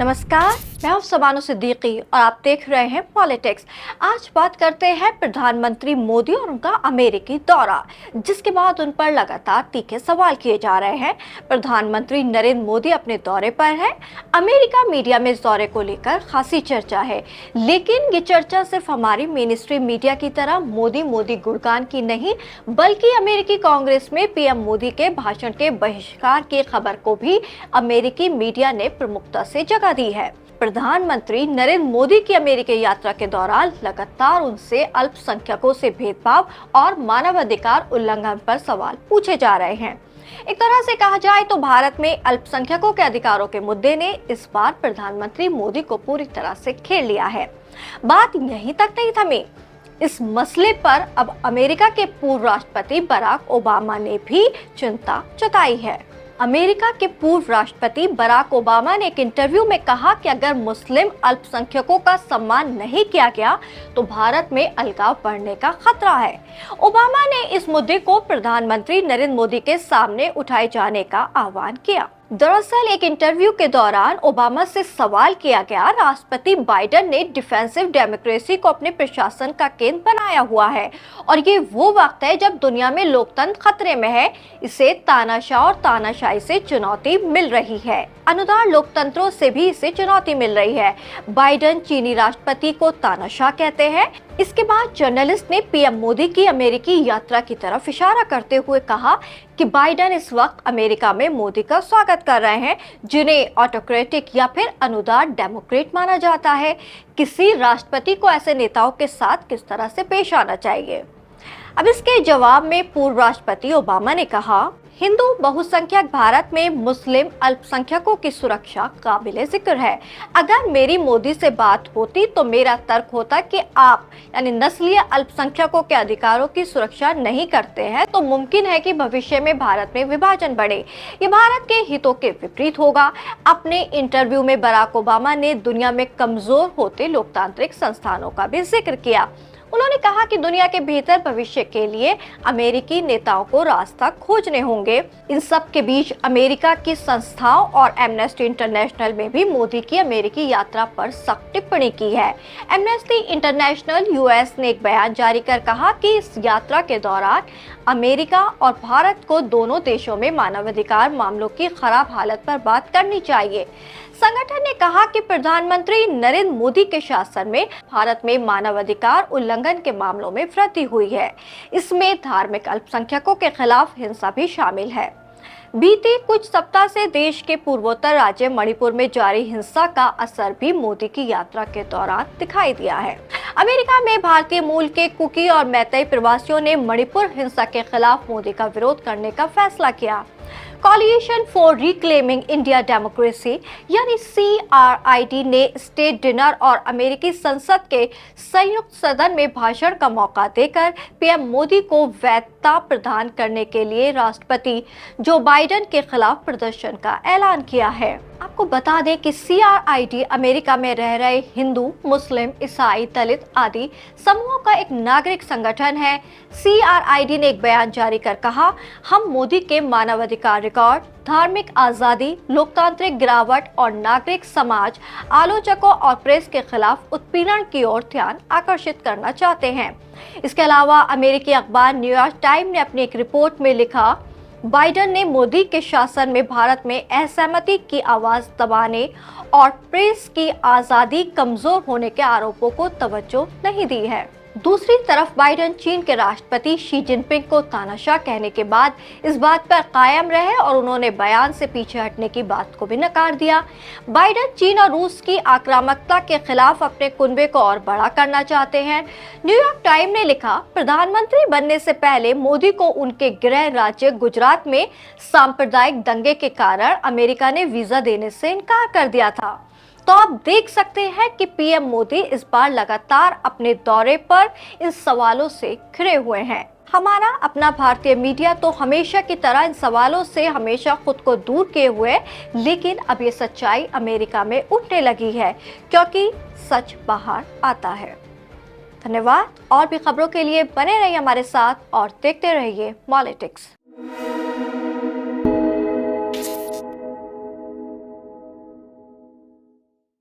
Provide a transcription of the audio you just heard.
नमस्कार, मैं हूं शबानो सिद्दीकी और आप देख रहे हैं पॉलिटिक्स। आज बात करते हैं प्रधानमंत्री मोदी और उनका अमेरिकी दौरा, जिसके बाद उन पर लगातार तीखे सवाल किए जा रहे हैं। प्रधानमंत्री नरेंद्र मोदी अपने दौरे पर हैं। अमेरिका मीडिया में इस दौरे को लेकर खासी चर्चा है, लेकिन ये चर्चा सिर्फ हमारी मेन स्ट्रीम मीडिया की तरह मोदी गुणगान की नहीं, बल्कि अमेरिकी कांग्रेस में पीएम मोदी के भाषण के बहिष्कार की खबर को भी अमेरिकी मीडिया ने प्रमुखता से जगह दी है। प्रधानमंत्री नरेंद्र मोदी की अमेरिकी यात्रा के दौरान लगातार उनसे अल्पसंख्यकों से भेदभाव और मानवाधिकार उल्लंघन पर सवाल पूछे जा रहे हैं। एक तरह से कहा जाए तो भारत में अल्पसंख्यकों के अधिकारों के मुद्दे ने इस बार प्रधानमंत्री मोदी को पूरी तरह से घेर लिया है। बात यहीं तक नहीं थमी। इस मसले पर अब अमेरिका के पूर्व राष्ट्रपति बराक ओबामा ने भी चिंता जताई है। अमेरिका के पूर्व राष्ट्रपति बराक ओबामा ने एक इंटरव्यू में कहा कि अगर मुस्लिम अल्पसंख्यकों का सम्मान नहीं किया गया तो भारत में अलगाव बढ़ने का खतरा है। ओबामा ने इस मुद्दे को प्रधानमंत्री नरेंद्र मोदी के सामने उठाए जाने का आह्वान किया। दरअसल एक इंटरव्यू के दौरान ओबामा से सवाल किया गया, राष्ट्रपति बाइडेन ने डिफेंसिव डेमोक्रेसी को अपने प्रशासन का केंद्र बनाया हुआ है और ये वो वक्त है जब दुनिया में लोकतंत्र खतरे में है। इसे तानाशाह और तानाशाही से चुनौती मिल रही है। अनुदार लोकतंत्रों से भी इसे चुनौती मिल रही है। बाइडेन चीनी राष्ट्रपति को तानाशाह कहते हैं। इसके बाद जर्नलिस्ट ने पीएम मोदी की अमेरिकी यात्रा की तरफ इशारा करते हुए कहा कि बाइडेन इस वक्त अमेरिका में मोदी का स्वागत कर रहे हैं, जिन्हें ऑटोक्रेटिक या फिर अनुदार डेमोक्रेट माना जाता है। किसी राष्ट्रपति को ऐसे नेताओं के साथ किस तरह से पेश आना चाहिए? अब इसके जवाब में पूर्व राष्ट्रपति ओबामा ने कहा, हिंदू बहुसंख्यक भारत में मुस्लिम अल्पसंख्यकों की सुरक्षा काबिले जिक्र है। अगर मेरी मोदी से बात होती तो मेरा तर्क होता कि आप यानी नस्लीय अल्पसंख्यकों के अधिकारों की सुरक्षा नहीं करते हैं तो मुमकिन है कि भविष्य में भारत में विभाजन बढ़े। ये भारत के हितों के विपरीत होगा। अपने इंटरव्यू में बराक ओबामा ने दुनिया में कमजोर होते लोकतांत्रिक संस्थानों का भी जिक्र किया। उन्होंने कहा कि दुनिया के बेहतर भविष्य के लिए अमेरिकी नेताओं को रास्ता खोजने होंगे। इन सब के बीच अमेरिका की संस्थाओं और एमनेस्टी इंटरनेशनल में भी मोदी की अमेरिकी यात्रा पर सख्त टिप्पणी की है। एमनेस्टी इंटरनेशनल यूएस ने एक बयान जारी कर कहा कि इस यात्रा के दौरान अमेरिका और भारत को दोनों देशों में मानवाधिकार मामलों की खराब हालत पर बात करनी चाहिए। संगठन ने कहा कि प्रधानमंत्री नरेंद्र मोदी के शासन में भारत में मानवाधिकार उल्लंघन के मामलों में वृद्धि हुई है। इसमें धार्मिक अल्पसंख्यकों के खिलाफ हिंसा भी शामिल है। बीते कुछ सप्ताह से देश के पूर्वोत्तर राज्य मणिपुर में जारी हिंसा का असर भी मोदी की यात्रा के दौरान दिखाई दिया है। अमेरिका में भारतीय मूल के कुकी और मैतेई प्रवासियों ने मणिपुर हिंसा के खिलाफ मोदी का विरोध करने का फैसला किया। कॉलिएशन फॉर रिक्लेमिंग इंडिया डेमोक्रेसी यानी CRID ने स्टेट डिनर और अमेरिकी संसद के संयुक्त सदन में भाषण का मौका देकर पीएम मोदी को वैधता प्रदान करने के लिए राष्ट्रपति जो बाइडेन के खिलाफ प्रदर्शन का ऐलान किया है। आपको बता दें कि CRID अमेरिका में रह रहे हिंदू, मुस्लिम, ईसाई, दलित आदि समूहों का एक नागरिक संगठन है। CRID ने एक बयान जारी कर कहा, हम मोदी के मानवाधिकार रिकॉर्ड, धार्मिक आजादी, लोकतांत्रिक गिरावट और नागरिक समाज, आलोचकों और प्रेस के खिलाफ उत्पीड़न की ओर ध्यान आकर्षित करना चाहते हैं। इसके अलावा अमेरिकी अखबार न्यूयॉर्क टाइम ने अपनी एक रिपोर्ट में लिखा, बाइडेन ने मोदी के शासन में भारत में असहमति की आवाज दबाने और प्रेस की आजादी कमजोर होने के आरोपों को तवज्जो नहीं दी है। दूसरी तरफ बाइडेन चीन के राष्ट्रपति शी जिनपिंग को तानाशाह कहने के बाद इस बात पर कायम रहे और उन्होंने बयान से पीछे हटने की बात को भी नकार दिया। बाइडेन चीन और रूस की आक्रामकता के खिलाफ अपने कुनबे को और बड़ा करना चाहते हैं। न्यूयॉर्क टाइम ने लिखा, प्रधानमंत्री बनने से पहले मोदी को उनके गृह राज्य गुजरात में सांप्रदायिक दंगे के कारण अमेरिका ने वीजा देने से इनकार कर दिया था। तो आप देख सकते हैं कि पीएम मोदी इस बार लगातार अपने दौरे पर इन सवालों से घिरे हुए हैं। हमारा अपना भारतीय मीडिया तो हमेशा की तरह इन सवालों से हमेशा खुद को दूर किए हुए, लेकिन अब ये सच्चाई अमेरिका में उठने लगी है क्योंकि सच बाहर आता है। धन्यवाद। और भी खबरों के लिए बने रहिए हमारे साथ और देखते रहिए पॉलिटिक्स।